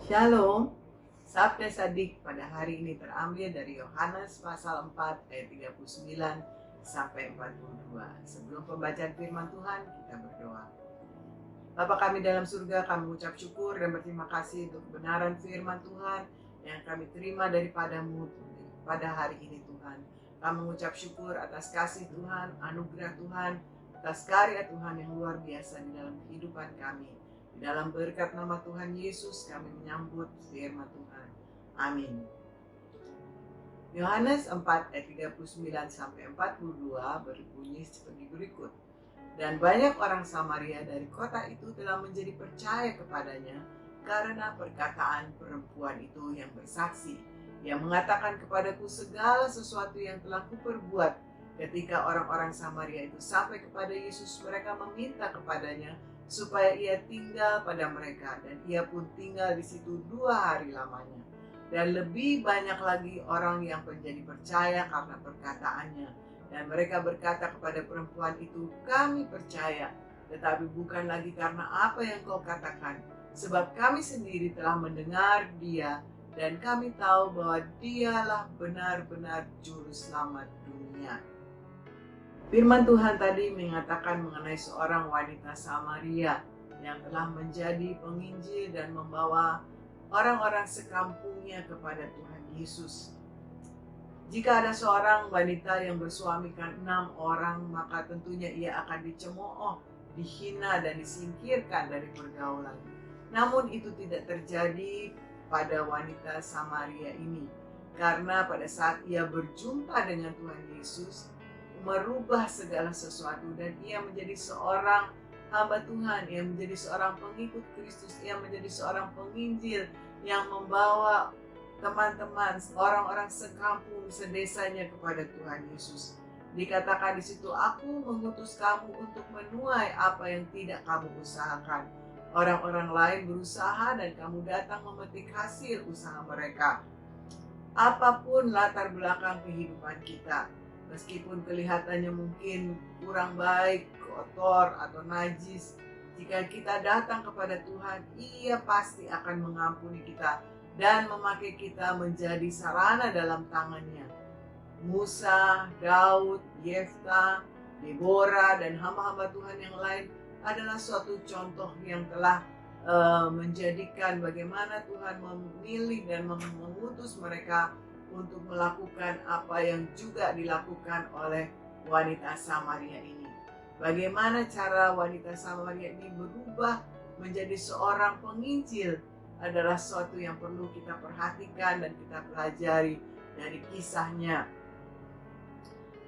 Shalom, Sabda Sadik pada hari ini terambil dari Yohanes pasal 4 ayat 39 sampai 42. Sebelum pembacaan firman Tuhan, kita berdoa. Bapa kami dalam surga, kami mengucap syukur dan berterima kasih untuk kebenaran firman Tuhan yang kami terima daripadamu pada hari ini Tuhan. Kami mengucap syukur atas kasih Tuhan, anugerah Tuhan, atas karya Tuhan yang luar biasa di dalam kehidupan kami. Di dalam berkat nama Tuhan Yesus kami menyambut firman Tuhan. Amin. Yohanes 4 ayat 39 sampai 42 berbunyi seperti berikut. Dan banyak orang Samaria dari kota itu telah menjadi percaya kepadanya karena perkataan perempuan itu yang bersaksi. Yang mengatakan kepadaku segala sesuatu yang telah kuperbuat. Ketika orang-orang Samaria itu sampai kepada Yesus, mereka meminta kepadanya supaya ia tinggal pada mereka, dan ia pun tinggal di situ 2 hari lamanya. Dan lebih banyak lagi orang yang menjadi percaya karena perkataannya. Dan mereka berkata kepada perempuan itu, kami percaya, tetapi bukan lagi karena apa yang kau katakan, sebab kami sendiri telah mendengar dia, dan kami tahu bahwa dialah benar-benar juru selamat dunia. Firman Tuhan tadi mengatakan mengenai seorang wanita Samaria yang telah menjadi penginjil dan membawa orang-orang sekampungnya kepada Tuhan Yesus. Jika ada seorang wanita yang bersuamikan 6 orang, maka tentunya ia akan dicemooh, dihina, dan disingkirkan dari pergaulan. Namun itu tidak terjadi pada wanita Samaria ini, karena pada saat ia berjumpa dengan Tuhan Yesus, merubah segala sesuatu, dan ia menjadi seorang hamba Tuhan, ia menjadi seorang pengikut Kristus, ia menjadi seorang penginjil yang membawa teman-teman, orang-orang sekampung, sedesanya kepada Tuhan Yesus. Dikatakan di situ, aku mengutus kamu untuk menuai apa yang tidak kamu usahakan. Orang-orang lain berusaha dan kamu datang memetik hasil usaha mereka. Apapun latar belakang kehidupan kita, meskipun kelihatannya mungkin kurang baik, kotor, atau najis, jika kita datang kepada Tuhan, ia pasti akan mengampuni kita dan memakai kita menjadi sarana dalam tangannya. Musa, Daud, Yefta, Deborah, dan hamba-hamba Tuhan yang lain adalah suatu contoh yang telah menjadikan bagaimana Tuhan memilih dan mengutus mereka untuk melakukan apa yang juga dilakukan oleh wanita Samaria ini. Bagaimana cara wanita Samaria ini berubah menjadi seorang penginjil adalah sesuatu yang perlu kita perhatikan dan kita pelajari dari kisahnya.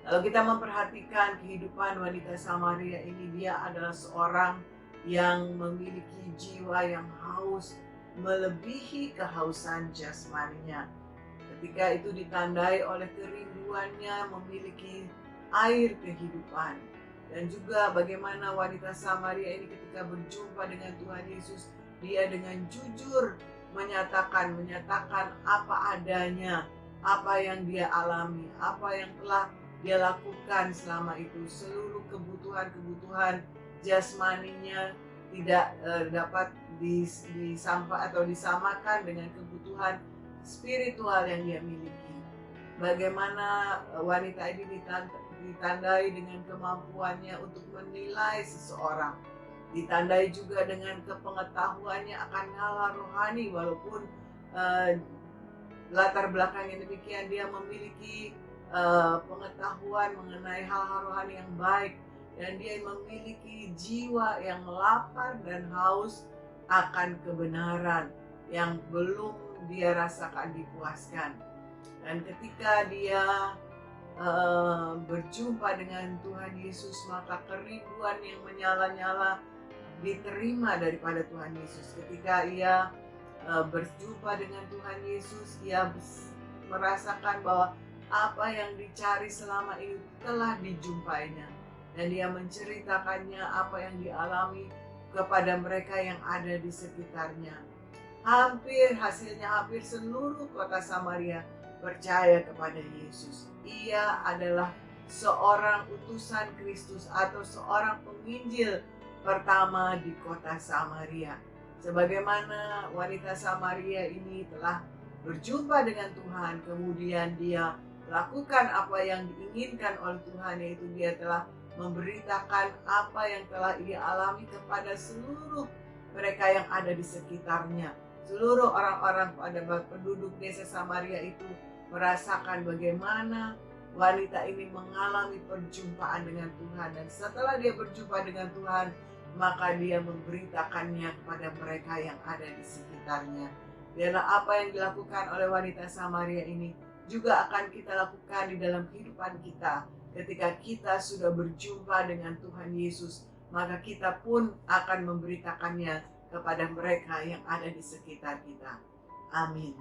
Kalau kita memperhatikan kehidupan wanita Samaria ini, dia adalah seorang yang memiliki jiwa yang haus melebihi kehausan jasmaninya. Ketika itu ditandai oleh kerinduannya memiliki air kehidupan. Dan juga bagaimana wanita Samaria ini ketika berjumpa dengan Tuhan Yesus, dia dengan jujur menyatakan apa adanya, apa yang dia alami, apa yang telah dia lakukan selama itu. Seluruh kebutuhan jasmaninya tidak dapat disamakan dengan kebutuhan spiritual yang dia miliki. Bagaimana wanita ini ditandai dengan kemampuannya untuk menilai seseorang, ditandai juga dengan kepengetahuannya akan hal-hal rohani, walaupun latar belakangnya demikian, dia memiliki pengetahuan mengenai hal-hal rohani yang baik, dan dia memiliki jiwa yang lapar dan haus akan kebenaran yang belum dia rasakan dipuaskan. Dan ketika dia berjumpa dengan Tuhan Yesus, maka kerinduan yang menyala-nyala diterima daripada Tuhan Yesus. Ketika ia berjumpa dengan Tuhan Yesus, ia merasakan bahwa apa yang dicari selama ini telah dijumpainya, dan dia menceritakannya apa yang dialami kepada mereka yang ada di sekitarnya. Hasilnya hampir seluruh kota Samaria percaya kepada Yesus. Ia adalah seorang utusan Kristus atau seorang penginjil pertama di kota Samaria. Sebagaimana wanita Samaria ini telah berjumpa dengan Tuhan, kemudian dia lakukan apa yang diinginkan oleh Tuhan, yaitu dia telah memberitakan apa yang telah ia alami kepada seluruh mereka yang ada di sekitarnya. Seluruh orang-orang pada penduduk desa Samaria itu merasakan bagaimana wanita ini mengalami perjumpaan dengan Tuhan, dan setelah dia berjumpa dengan Tuhan, maka dia memberitakannya kepada mereka yang ada di sekitarnya. Biarlah apa yang dilakukan oleh wanita Samaria ini juga akan kita lakukan di dalam kehidupan kita. Ketika kita sudah berjumpa dengan Tuhan Yesus, maka kita pun akan memberitakannya kepada mereka yang ada di sekitar kita. Amin.